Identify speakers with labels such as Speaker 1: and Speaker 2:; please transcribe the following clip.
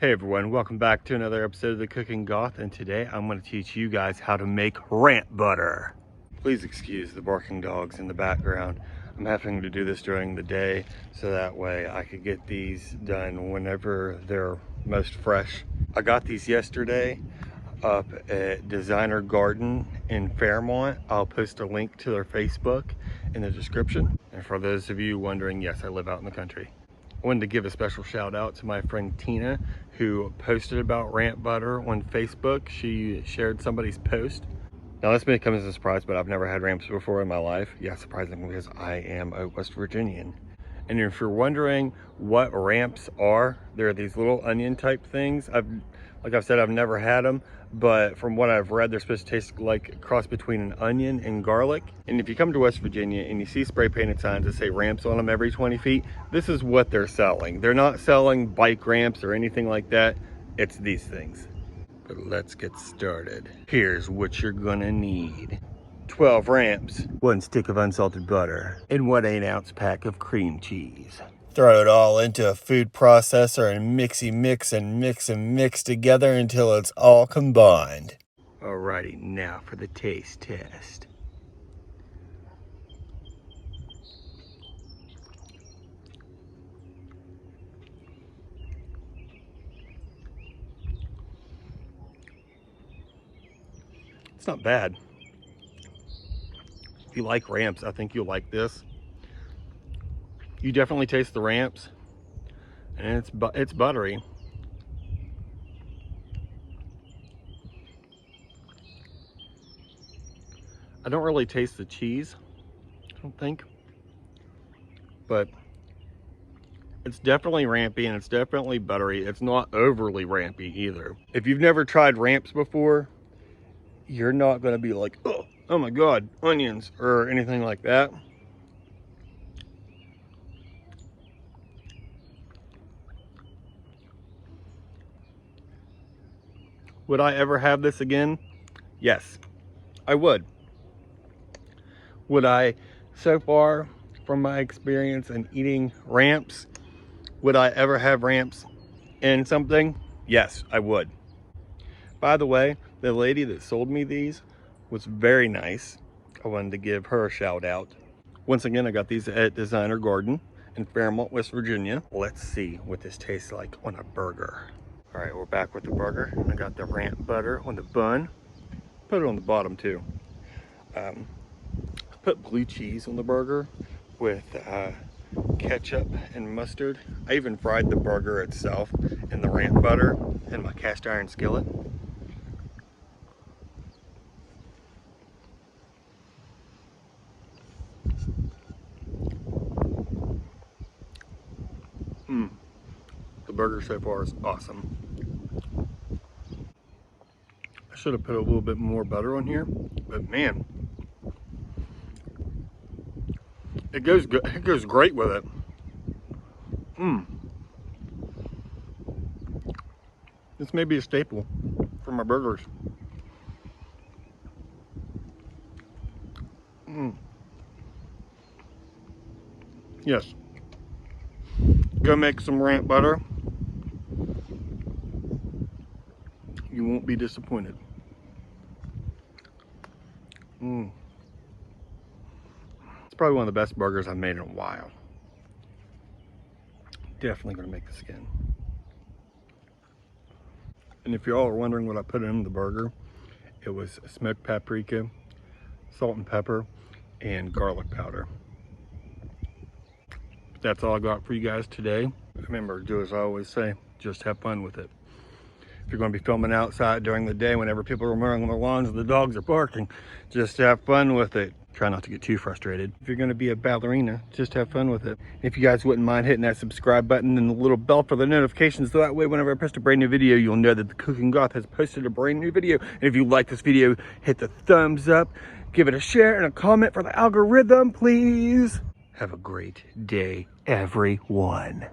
Speaker 1: Hey everyone, welcome back to another episode of The Cooking Goth, and today I'm going to teach you guys how to make ramp butter. Please excuse the barking dogs in the background. I'm having to do this during the day so that way I could get these done whenever they're most fresh. I got these yesterday up at Designer Garden in Fairmont. I'll post a link to their Facebook in the description. And for those of you wondering, yes, I live out in the country. I wanted to give a special shout out to my friend Tina, who posted about ramp butter on Facebook. She shared somebody's post. Now this may come as a surprise, but I've never had ramps before in my life. Yeah, surprisingly, because I am a West Virginian. And if you're wondering what ramps are, they're these little onion type things. Like I've said, I've never had them, but from what I've read, they're supposed to taste like a cross between an onion and garlic. And if you come to West Virginia and you see spray painted signs that say ramps on them every 20 feet, this is what they're selling. They're not selling bike ramps or anything like that. It's these things. But let's get started. Here's what you're gonna need. 12 ramps, 1 stick of unsalted butter, and 1 8-ounce pack of cream cheese. Throw it all into a food processor and mix together until it's all combined. Alrighty, now for the taste test. It's not bad. If you like ramps, I think you'll like this. You definitely taste the ramps, and it's buttery. I don't really taste the cheese, I don't think, but it's definitely rampy and it's definitely buttery. It's not overly rampy either. If you've never tried ramps before, you're not going to be like, oh my god, onions or anything like that. Would I ever have this again? Yes, I would. Would I, so far from my experience in eating ramps, would I ever have ramps in something? Yes, I would. By the way, the lady that sold me these was very nice. I wanted to give her a shout out. Once again, I got these at Designer Garden in Fairmont, West Virginia. Let's see what this tastes like on a burger. All right, we're back with the burger. I got the ramp butter on the bun. Put it on the bottom too. Put blue cheese on the burger with ketchup and mustard. I even fried the burger itself in the ramp butter in my cast iron skillet. The burger so far is awesome. I should have put a little bit more butter on here, but man, it goes good. It goes great with it. This may be a staple for my burgers. Yes. Go make some ramp butter. You won't be disappointed. It's probably one of the best burgers I've made in a while. Definitely gonna make this again. And if you all are wondering what I put in the burger, it was smoked paprika, salt and pepper, and garlic powder. That's all I got for you guys today. Remember, do as I always say, just have fun with it. If you're going to be filming outside during the day whenever people are mowing their lawns and the dogs are barking, just have fun with it. Try not to get too frustrated. If you're going to be a ballerina, just have fun with it. If you guys wouldn't mind hitting that subscribe button and the little bell for the notifications, so that way whenever I post a brand new video, you'll know that The Cooking Goth has posted a brand new video. And if you like this video, hit the thumbs up, give it a share and a comment for the algorithm, please. Have a great day, everyone.